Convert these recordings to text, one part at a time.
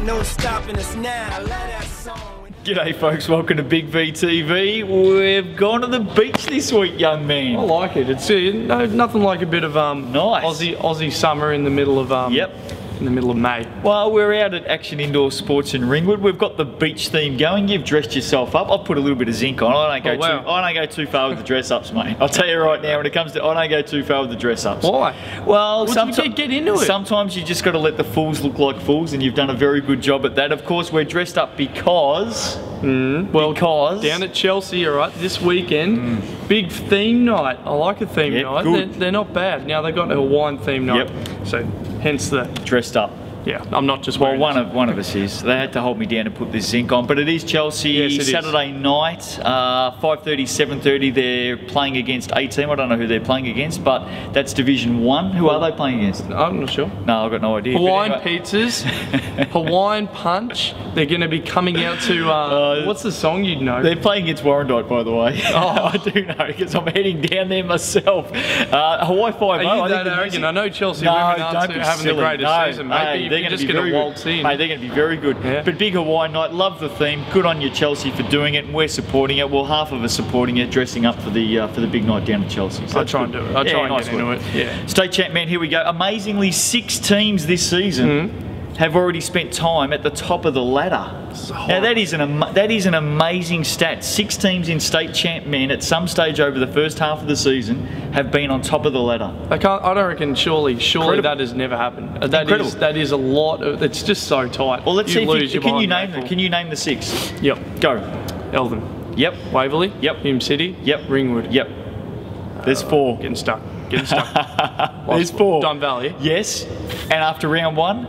No stopping us now. I love that song. G'day folks, welcome to Big V TV. We've gone to the beach this week, young man. I like it. It's nothing like a bit of nice Aussie summer in the middle of in the middle of May. Well, we're out at Action Indoor Sports in Ringwood. We've got the beach theme going. You've dressed yourself up. I've put a little bit of zinc on. I don't go too far with the dress ups, mate. I'll tell you right now, when it comes to, I don't go too far with the dress ups. Why? Well, sometimes get into it. Sometimes you just got to let the fools look like fools, and you've done a very good job at that. Of course, we're dressed up because down at Chelsea, all right, this weekend, big theme night. I like a theme night. They're not bad. Now they've got a Hawaiian theme night, so hence the dressed up. Yeah, I'm not just well. One of us is. They had to hold me down to put this zinc on, but it is Chelsea. Yes, it Saturday night, 5:30, 7:30. They're playing against a team. I don't know who they're playing against, but that's Division 1. Who are they playing against? I'm not sure. No, I've got no idea. Hawaiian pizzas, Hawaiian punch. They're going to be coming out to what's the song you'd know? They're playing against Warrandyte, by the way. Oh, I do know because I'm heading down there myself. Hawaii 5-0. Are you that arrogant? I know Chelsea women aren't having the greatest season, mate. They're just going to waltz in. Mate, they're going to be very good. Yeah. But big Hawaiian night, love the theme. Good on you, Chelsea, for doing it, and we're supporting it. Well, half of us supporting it, dressing up for the big night down at Chelsea. So I'll try and do it. I'll try and get into it. Yeah. State champ, man. Here we go. Amazingly, 6 teams this season have already spent time at the top of the ladder. Now that is an amazing stat. 6 teams in state champ, man, at some stage over the first half of the season have been on top of the ladder. I don't reckon. Surely that has never happened. That is a lot. It's just so tight. Well, let's see. Can you name them? Can you name the 6? Yep. Go. Elvin. Yep. Waverley. Yep. Hume City. Yep. Ringwood. Yep. There's 4. Getting stuck. There's 4. Don Valley. Yes. And after round 1.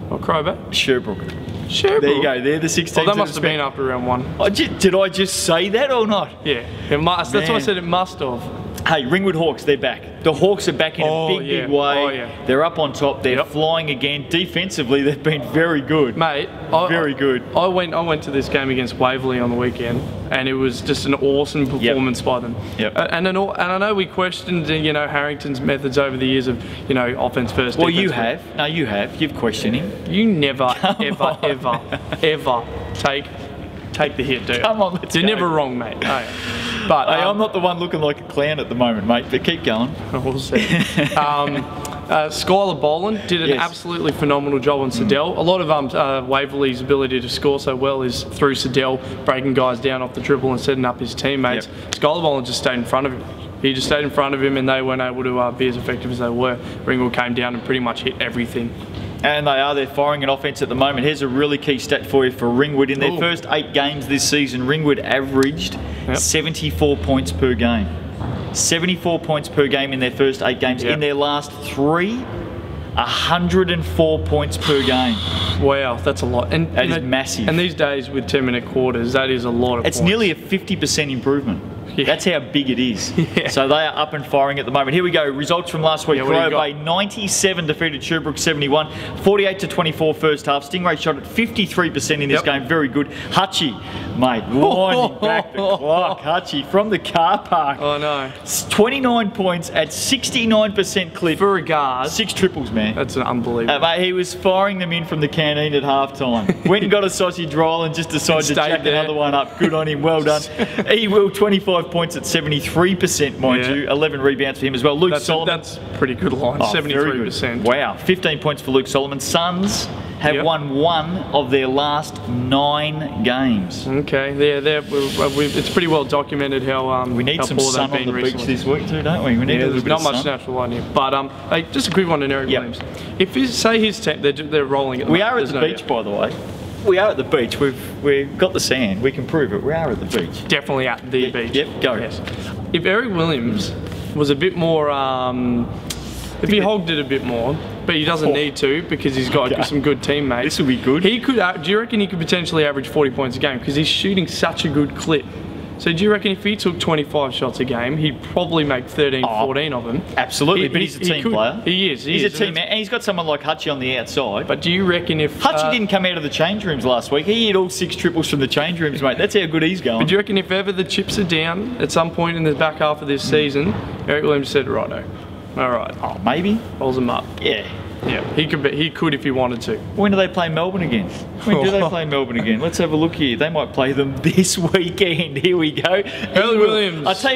Or Crowbar. Sherbrooke. There you go. They're the 6 teams. Well, that must have been after round 1. Oh, did I just say that or not? Yeah. It must. That's why I said it must have. Hey, Ringwood Hawks, they're back. The Hawks are back in a big way. Oh, yeah. They're up on top. They're flying again. Defensively, they've been very good. Mate, very good. I went to this game against Waverley on the weekend, and it was just an awesome performance by them. Yep. And I know we questioned, Harrington's methods over the years of, offense first. Well, you have. No, you have. You've questioned him. You never, ever take the hit, do you? Come on, let's You're go. never wrong, mate. No. But hey, I'm not the one looking like a clown at the moment, mate, but keep going. We'll see. Skylar Boland did an absolutely phenomenal job on Siddell. A lot of Waverley's ability to score so well is through Siddell breaking guys down off the dribble and setting up his teammates. Skylar Boland just stayed in front of him. He just stayed in front of him, and they weren't able to be as effective as they were. Ringwood came down and pretty much hit everything. And they're firing an offense at the moment. Here's a really key stat for you for Ringwood. In their first 8 games this season, Ringwood averaged 74 points per game. 74 points per game in their first 8 games. In their last 3, 104 points per game. Wow, that's a lot. And that is massive. And these days with 10-minute quarters, that is a lot of points. It's nearly a 50% improvement. That's how big it is. So they are up and firing at the moment. Here we go. Results from last week. Crow Bay 97 defeated Sherbrooke 71. 48-24 first half. Stingray shot at 53% in this game. Very good. Hutchie, mate, winding back the clock. Hutchie from the car park. Oh no. 29 points at 69% clip. For a guard. 6 triples, man. That's unbelievable. Mate, he was firing them in from the canteen at halftime. Went and got a sausage roll and just decided to jack another one up. Good on him. Well done. He will 25 points at 73%, mind you. 11 rebounds for him as well. Luke Solomon. That's pretty good line. 73%. Wow. 15 points for Luke Solomon. Suns have won 1 of their last 9 games. Okay. It's pretty well documented how we need some sun on the beach this week too, don't we? We need a little bit of sun. Not much natural light here. But hey, just a quick one to Eric Williams. If say his team, they're rolling at the moment. We are at the beach, by the way. We are at the beach. We've got the sand. We can prove it. We are at the beach. Definitely at the beach. Yep. Go. Yes. If Eric Williams was a bit more, if he hogged it a bit more, but he doesn't need to because he's got some good teammates. This will be good. He could. Do you reckon he could potentially average 40 points a game because he's shooting such a good clip? So do you reckon if he took 25 shots a game, he'd probably make 13, 14 of them? Absolutely, but he's a team player. He is. He's a team man, and he's got someone like Hutchie on the outside. But do you reckon if... Hutchie didn't come out of the change rooms last week. He hit all 6 triples from the change rooms, mate. That's how good he's going. But do you reckon if ever the chips are down at some point in the back half of this season, Eric Williams said, righto, all right. Oh, maybe. Rolls them up. Yeah. Yeah, he could if he wanted to. When do they play Melbourne again? When do they play Melbourne again? Let's have a look here. They might play them this weekend. Here we go. Earl Williams. I tell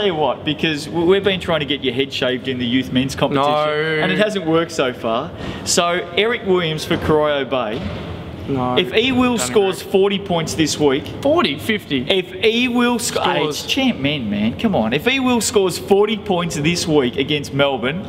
you what, because we've been trying to get your head shaved in the youth men's competition, and it hasn't worked so far. So Eric Williams for Corio Bay. No. If E-Will scores 40 points this week, 40, 50. if E-Will scores, hey, it's champ men, man. Come on. If E-Will scores 40 points this week against Melbourne,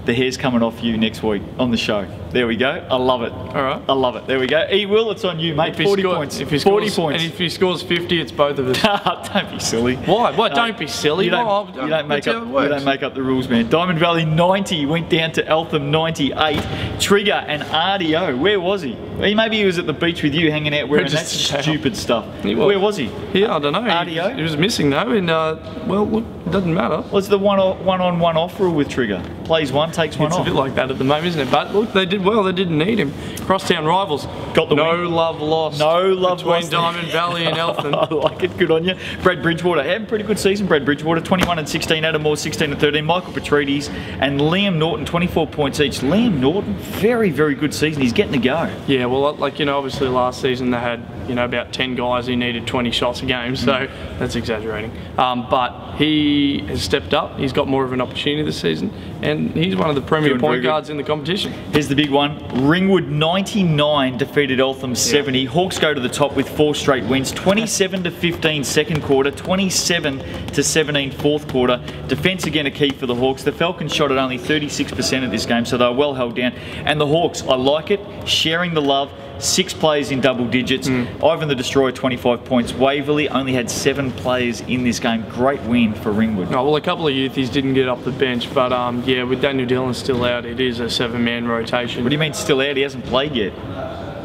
the hair's coming off you next week on the show. There we go. I love it. All right. I love it. There we go. E-Will, it's on you, mate. 40 points. If he 40 scores, points. And if he scores 50, it's both of us. Don't be silly. Why? What? Don't be silly. You don't make up the rules, man. Diamond Valley 90 went down to Eltham 98. Trigger and RDO. Where was he? Maybe he was at the beach with you, hanging out wearing that stupid stuff. Where was he? Yeah, I don't know. RDO. He was missing though, and well, look, it doesn't matter. What's the one on one off rule with Trigger? Plays one, takes one off. It's a bit like that at the moment, isn't it? But look, they did well. They didn't need him. Crosstown rivals got the no win. Love lost. No love between lost. Diamond Valley and Eltham. I like it. Good on you. Brad Bridgewater had a pretty good season. Brad Bridgewater 21 and 16. Adam Moore 16 and 13. Michael Petrides and Liam Norton 24 points each. Liam Norton, very good season. He's getting to go. Yeah, well, like, you know, obviously last season they had, you know, about 10 guys who needed 20 shots a game, so that's exaggerating. But he has stepped up. He's got more of an opportunity this season, and he's one of the premier point guards in the competition. Here's the big one. Ringwood 99 defeated Eltham 70. Hawks go to the top with 4 straight wins. 27 to 15 second quarter, 27 to 17 fourth quarter. Defence again a key for the Hawks. The Falcons shot at only 36% of this game, so they were well held down. And the Hawks, I like it, sharing the love. 6 players in double digits. Ivan the Destroyer 25 points. Waverley only had 7 players in this game. Great win for Ringwood. Oh, well, a couple of youthies didn't get off the bench, but yeah, with Daniel Dillon still out, it is a 7-man rotation. What do you mean still out? He hasn't played yet.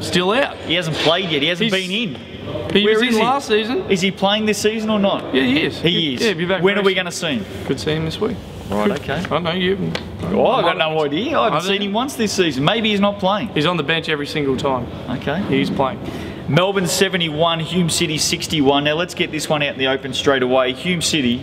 Still out? He hasn't played yet. He hasn't been in. He was in last season. Is he playing this season or not? Yeah, he is. He is. Yeah, be back when are we going to see him? Could see him this week. Right, okay. I don't know, you. Oh, I've got no idea. I haven't seen him once this season. Maybe he's not playing. He's on the bench every single time. Okay. He's playing. Melbourne 71, Hume City 61. Now let's get this one out in the open straight away. Hume City.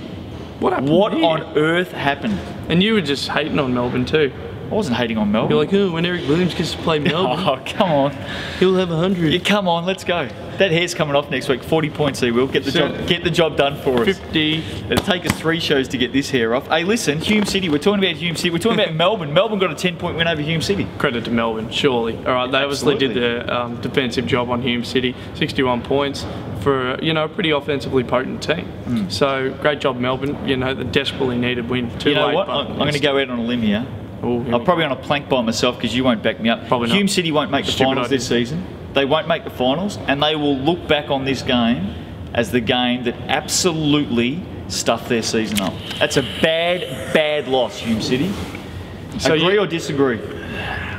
What happened? What on earth happened? And you were just hating on Melbourne too. I wasn't hating on Melbourne. You're like, oh, when Eric Williams gets to play Melbourne, oh, come on. He'll have 100. Yeah, come on, let's go. That hair's coming off next week. 40 points, he will. Get the job done for us. 50. It'll take us 3 shows to get this hair off. Hey, listen, Hume City. We're talking about Hume City. We're talking about Melbourne. Melbourne got a 10-point win over Hume City. Credit to Melbourne, surely. All right, they obviously did the defensive job on Hume City. 61 points for, you know, a pretty offensively potent team. So great job, Melbourne. You know, the desperately needed win. You know what? I'm going to go out on a limb here. I'm probably on a plank by myself because you won't back me up. Probably not. Hume City won't make the finals this season. They won't make the finals, and they will look back on this game as the game that absolutely stuffed their season up. That's a bad loss, Hume City. So agree or disagree?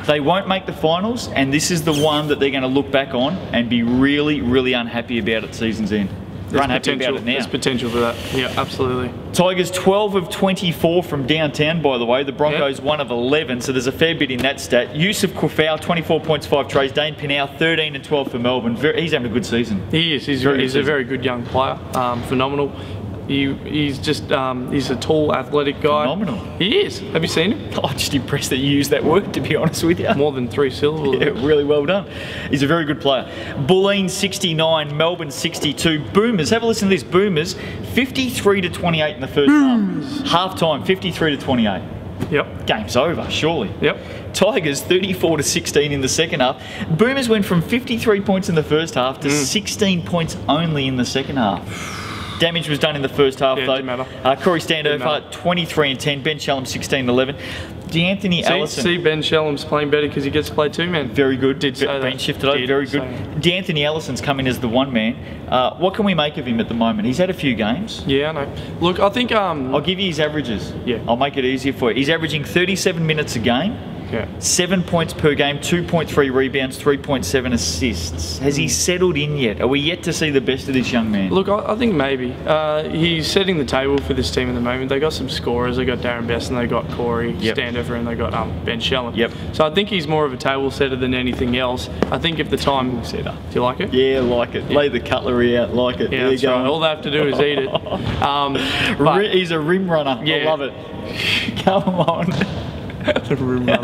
They won't make the finals, and this is the one that they're going to look back on and be really unhappy about at season's end. They're unhappy about it now. There's potential for that. Yeah, absolutely. Tigers 12 of 24 from downtown, by the way. The Broncos 1 of 11, so there's a fair bit in that stat. Yusuf Kufau, 24 points, 5 trays. Dane Pinau, 13 and 12 for Melbourne. He's having a good season. He is. He's a very good young player. Phenomenal. He's just he's a tall, athletic guy. Phenomenal. He is. Have you seen him? I'm just impressed that you used that word, to be honest with you. More than 3 syllables. Yeah, really well done. He's a very good player. Bulleen 69, Melbourne 62. Boomers, have a listen to this. Boomers 53 to 28 in the first half. Half time 53 to 28. Yep. Game's over, surely. Yep. Tigers 34 to 16 in the second half. Boomers went from 53 points in the first half to 16 points only in the second half. Damage was done in the first half, though. Didn't matter. Corey Standover, 23 and 10. Ben Shallum, 16 and 11. D'Anthony Allison. See, Ben Shallum's playing better because he gets to play 2 man. Very good. Did say Ben that. shifted over. Very good. D'Anthony Allison's come in as the 1 man. What can we make of him at the moment? He's had a few games. Yeah, I know. Look, I think... I'll give you his averages. Yeah. I'll make it easier for you. He's averaging 37 minutes a game. Yeah. 7 points per game, 2.3 rebounds, 3.7 assists. Has he settled in yet? Are we yet to see the best of this young man? Look, I think maybe. He's setting the table for this team at the moment. They got some scorers. They got Darren Best and they got Corey Standover and they got Ben Shallum. Yep. So I think he's more of a table setter than anything else. I think if the time... Setter. Do you like it? Yeah, like it. Yeah. Lay the cutlery out, like it. Yeah, there that's you go. right. All they have to do is eat it. He's a rim runner. Yeah. I love it. Come on. The room run.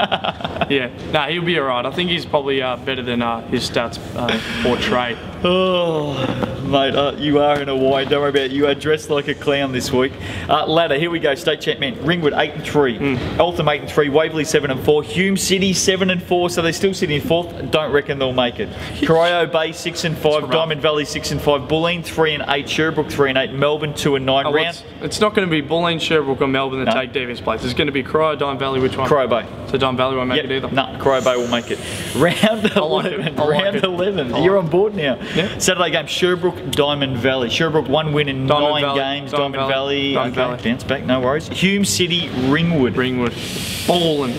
Yeah, no, he'll be alright. I think he's probably better than his stats portray. Oh, mate, you are in a wine. Don't worry about it. You are dressed like a clown this week. Ladder, here we go. State champion. Ringwood 8-3. Eltham 8-3. Waverley 7-4. Hume City 7-4. So they're still sitting in 4th. Don't reckon they'll make it. Corio Bay 6-5. Diamond Valley 6-5. Bulleen 3-8. Sherbrooke 3-8. Melbourne 2-9. Round. It's not going to be Bulleen, Sherbrooke, or Melbourne that take Devious place. It's going to be Corio, Diamond Valley. Which one? Corio Bay. So Diamond Valley won't make it either. No, Corio Bay will make it. Round 11. Round 11. You're on board now. Yeah. Saturday game, Sherbrooke, Diamond Valley. Sherbrooke 1 win in 9 games. Diamond Valley. Bounce back, no worries. Hume City, Ringwood. Ringwood. Balling.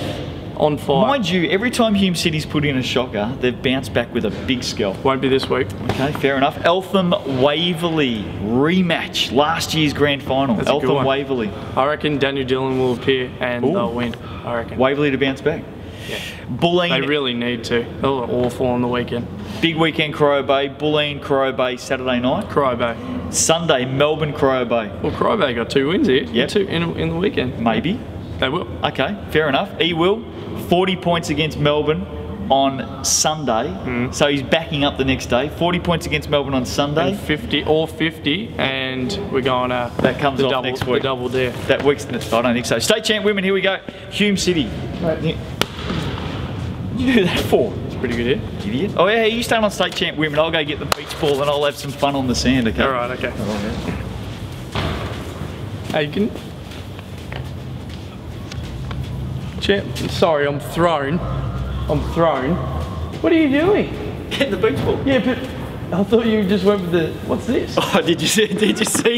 On fire. Mind you, every time Hume City's put in a shocker, they've bounced back with a big scalp. Won't be this week. Okay, fair enough. Eltham Waverley rematch. Last year's grand final. That's Eltham Waverley. I reckon Daniel Dillon will appear and they'll win. I reckon. Waverley to bounce back. Yeah. Bulleen. They really need to. They were awful on the weekend. Big weekend, Corio Bay. Bulleen, Corio Bay, Saturday night. Corio Bay. Sunday, Melbourne, Corio Bay. Well, Corio Bay got 2 wins here. Yep. In the weekend. Maybe. They will. Okay, fair enough. He will. 40 points against Melbourne on Sunday. So he's backing up the next day. 40 points against Melbourne on Sunday. And 50, and we're going that comes off next week. The double there. That week's, I don't think so. State champ women, here we go. Hume City. What did you do that for? It's pretty good here. Idiot. Oh yeah, you start on state champ women. I'll go get the beach ball and I'll have some fun on the sand, okay? Alright, okay. Hey, you can... Champ, sorry, I'm thrown. What are you doing? Get the beach ball. Yeah, but I thought you just went with the... What's this? Oh, did you see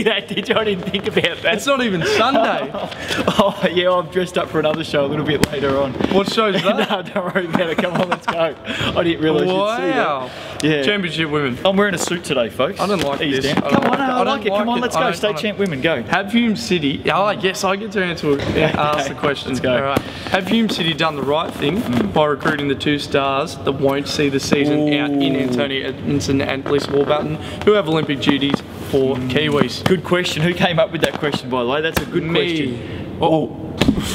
that? Did you? I didn't think about that. It's not even Sunday. Oh, yeah, I'm dressed up for another show a little bit later on. What show's that? No, don't worry about it. Come on, let's go. I didn't realise you'd see that. Yeah. Championship women. I'm wearing a suit today, folks. I don't like Ease this. down. Come on, I like it. Come on, let's go. State champ women, go. Have Hume City... Oh, yes, I get to ask the question. Let's go. All right. Have Hume City done the right thing by recruiting the 2 stars that won't see the season out in Anthony Edmondson and Lisa Warburton, who have Olympic duties for Kiwis? Good question. Who came up with that question, by the way? That's a good question. Oh,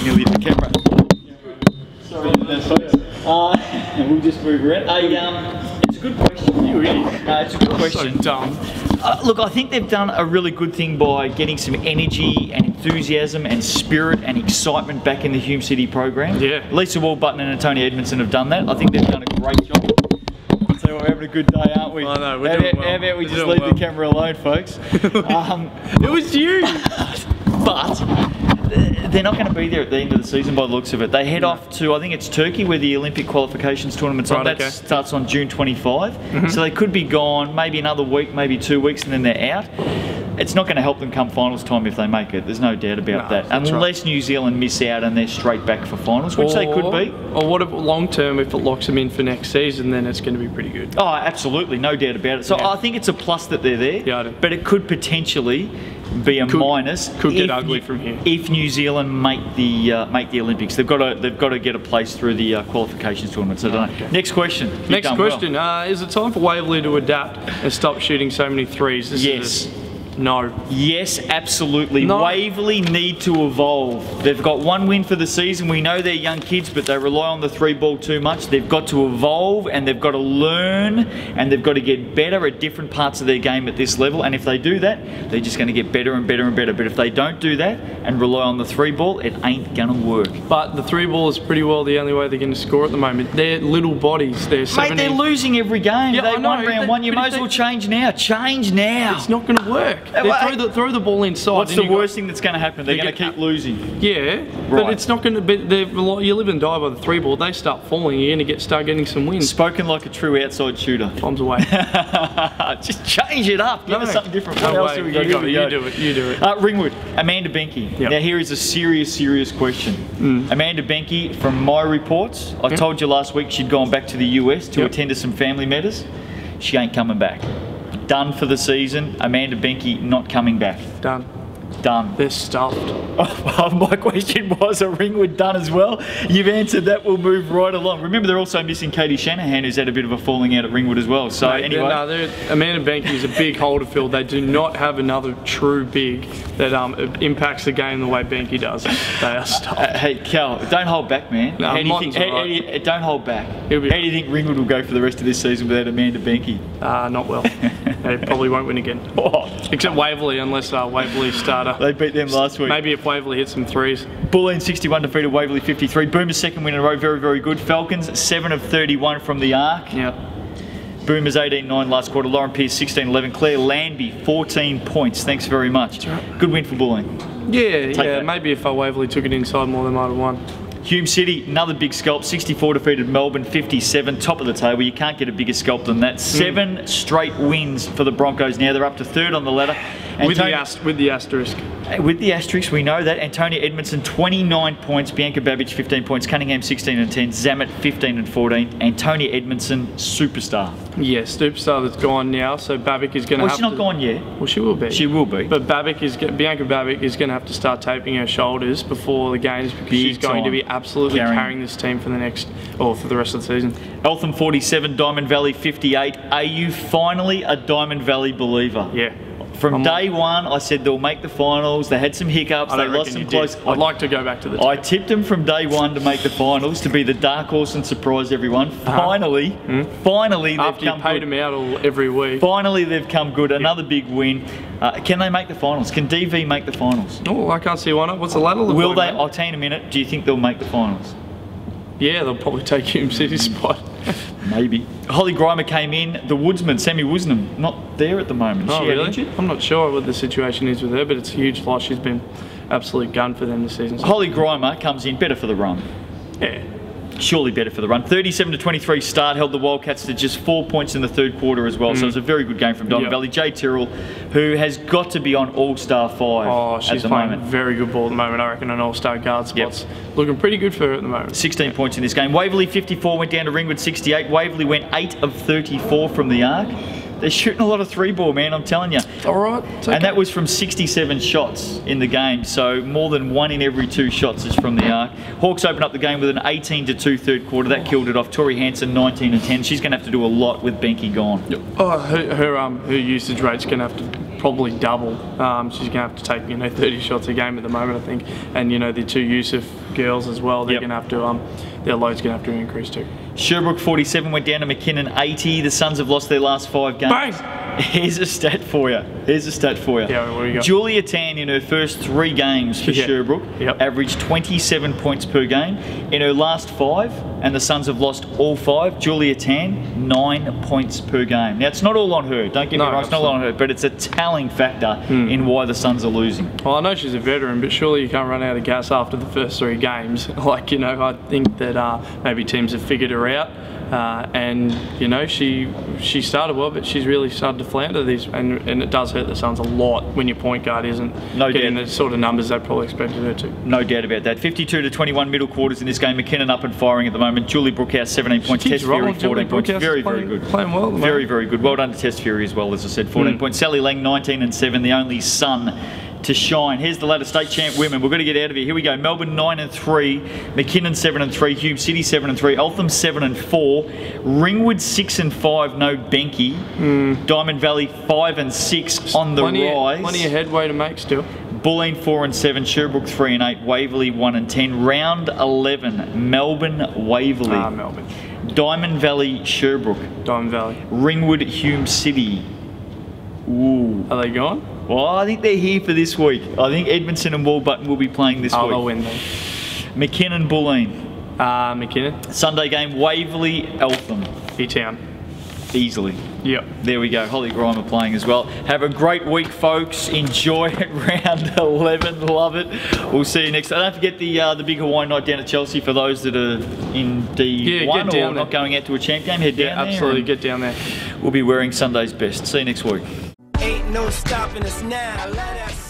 nearly hit the camera. Sorry about that, folks. We'll just move around. It's a good question. You idiot. It's a good question. So dumb. Look, I think they've done a really good thing by getting some energy and enthusiasm and spirit and excitement back in the Hume City program. Yeah. Lisa Warburton and Tony Edmondson have done that. I think they've done a great job. So we're having a good day, aren't we? I know, we're doing well. How about we just leave the camera alone, folks? It was you! But they're not going to be there at the end of the season by the looks of it. They head off to, I think it's Turkey, where the Olympic qualifications tournament's on. That starts on June 25. So they could be gone maybe another week, maybe 2 weeks, and then they're out. It's not going to help them come finals time if they make it. There's no doubt about that. Unless New Zealand miss out and they're straight back for finals, which they could be. Or what if long term, if it locks them in for next season, then it's going to be pretty good. Oh, absolutely. No doubt about it. So I think it's a plus that they're there. Yeah, I do. But it could potentially be a minus. Could get ugly from here. If New Zealand make the Olympics. They've got to get a place through the qualifications tournament. So Next question. Next question. Is it time for Waverley to adapt and stop shooting so many threes? Yes. No. Yes, absolutely. No. Waverley need to evolve. They've got 1 win for the season. We know they're young kids, but they rely on the 3-ball too much. They've got to evolve and they've got to learn and they've got to get better at different parts of their game at this level. And if they do that, they're just going to get better and better and better. But if they don't do that and rely on the 3-ball, it ain't going to work. But the 3-ball is pretty well the only way they're going to score at the moment. They're little bodies. They're 17. Mate, they're losing every game. Yeah, They won round 1. You might as well change now. Change now. It's not going to work. Throw the ball inside. What's the worst thing that's going to happen? They're going to keep losing. Yeah, but it's not going to be. You live and die by the 3-ball. They start falling. You're going to start getting some wins. Spoken like a true outside shooter. Time's away. Just change it up. Give us something different. What else do we got? You do it. Ringwood, Amanda Benke. Now here is a serious question. Amanda Benke, from my reports, I told you last week she'd gone back to the US to attend to some family matters. She ain't coming back. Done for the season. Amanda Benke not coming back. Done. Done. They're stuffed. Oh, my question was, are Ringwood done as well? You've answered that. We'll move right along. Remember, they're also missing Katie Shanahan, who's had a bit of a falling out at Ringwood as well. So Mate, anyway, Amanda Benke is a big holder field. They do not have another true big that impacts the game the way Benke does. They are stuffed. hey Cal, don't hold back, man. No, how do you Martin's think, alright. don't hold back. How He'll be do you think Ringwood will go for the rest of this season without Amanda Benke? Not well. They probably won't win again. Oh, Except Waverley, unless Waverley starter. they beat them last week. Maybe if Waverley hits some threes. Bulleen 61 defeated Waverley 53. Boomers second win in a row, very, very good. Falcons 7 of 31 from the arc. Yeah. Boomers 18-9 last quarter. Lauren Pearce 16-11. Claire Landby 14 points. Thanks very much. Good win for Bulleen. Yeah, that. maybe if Waverley took it inside more, they might have won. Hume City, another big scalp, 64 defeated Melbourne 57, top of the table. You can't get a bigger scalp than that. 7 straight wins for the Broncos now. They're up to 3rd on the ladder. With the asterisk. With the asterisk, we know that. Antonia Edmondson 29 points, Bianca Babbage 15 points, Cunningham 16 and 10, Zamet 15 and 14. Antonia Edmondson, superstar. Yeah, superstar that's gone now, so Babic is going to Well, have she's not to... gone yet. Well, she will be. She will be. But Bianca Babic is going to have to start taping her shoulders before the games because Big she's going to be time. absolutely carrying this team for the rest of the season. Eltham 47, Diamond Valley 58. Are you finally a Diamond Valley believer? Yeah. From day one, I said they'll make the finals. They had some hiccups. They lost some close. I'd like to go back to the I tipped them from day one to make the finals, to be the dark horse and surprise everyone. Finally, they've After you come paid good. them out every week. Finally, they've come good. Another big win. Can they make the finals? Can DV make the finals? Oh, I can't see why not. What's the ladder look Will like, they? mate? I'll tell you in a minute. Do you think they'll make the finals? Yeah, they'll probably take Hume City's spot. Maybe. Holly Grimer came in. The Woodsman, Sammy Woosnam, not there at the moment. Is Oh, she really? injured? I'm not sure what the situation is with her, but it's a huge loss. She's been absolute gun for them this season. Holly Grimer comes in better for the run. Yeah. Surely better for the run. 37-23 start, held the Wildcats to just 4 points in the third quarter as well. So it was a very good game from Diamond Valley. Jay Tyrrell, who has got to be on All-Star 5 Oh, at she's the playing moment. very good ball at the moment. I reckon an all-star guard spot's looking pretty good for her at the moment. 16 points in this game. Waverley 54 went down to Ringwood 68. Waverley went 8 of 34 from the arc. They're shooting a lot of 3-ball, man, I'm telling you. All right. And that was from 67 shots in the game, so more than 1 in every 2 shots is from the arc. Hawks open up the game with an 18-2 third quarter. That killed it off. Tori Hansen 19 and 10. She's going to have to do a lot with Benke gone. Oh, her usage rate's going to have to probably double. She's going to have to take 30 shots a game at the moment, I think. And the 2 Yusuf girls as well. They're going to have to their load's going to have to increase too. Sherbrooke 47 went down to McKinnon 80. The Suns have lost their last 5 games. Bang! Here's a stat for you. Yeah, what do you got? Julia Tan in her first 3 games for Sherbrooke averaged 27 points per game. In her last 5, and the Suns have lost all 5, Julia Tan 9 points per game. Now it's not all on her. Don't get me wrong, it's not all on her, but it's a telling factor in why the Suns are losing. Well, I know she's a veteran, but surely you can't run out of gas after the first 3 games. I think that maybe teams have figured her out. And she started well, but she's really started to flounder these, and it does hurt the Suns a lot when your point guard isn't getting the sort of numbers they probably expected her to. No doubt about that. 52-21 middle quarters in this game. McKinnon up and firing at the moment. Julie Brookhouse 17 points. Tess Fury 14 points. Very good. Playing well. Very, very good. Well done to Tess Fury as well, as I said. 14 points. Sally Lang 19 and 7. The only Sun to shine. Here's the ladder state champ women. We're going to get out of here. Here we go. Melbourne 9 and 3, McKinnon 7 and 3, Hume City 7 and 3, Eltham 7 and 4, Ringwood 6 and 5, no Benke, Diamond Valley 5 and 6 on the rise. Plenty of headway to make still. Bulleen 4 and 7, Sherbrooke 3 and 8, Waverley 1 and 10. Round 11, Melbourne Waverley. Melbourne. Diamond Valley Sherbrooke. Diamond Valley. Ringwood Hume City. Ooh. Are they gone? Well, I think they're here for this week. I think Edmondson and Warburton will be playing this week. They'll win then. McKinnon Bulleen. McKinnon. Sunday game, Waverley Eltham. E-Town. Easily. Yep. There we go. Holly Grimer playing as well. Have a great week, folks. Enjoy it. Round 11. Love it. We'll see you next time. Don't forget the big Hawaiian night down at Chelsea for those that are in D1 or not going out to a champ game. Head down there. Absolutely. Get down there. We'll be wearing Sunday's best. See you next week. Ain't no stopping us now. Let us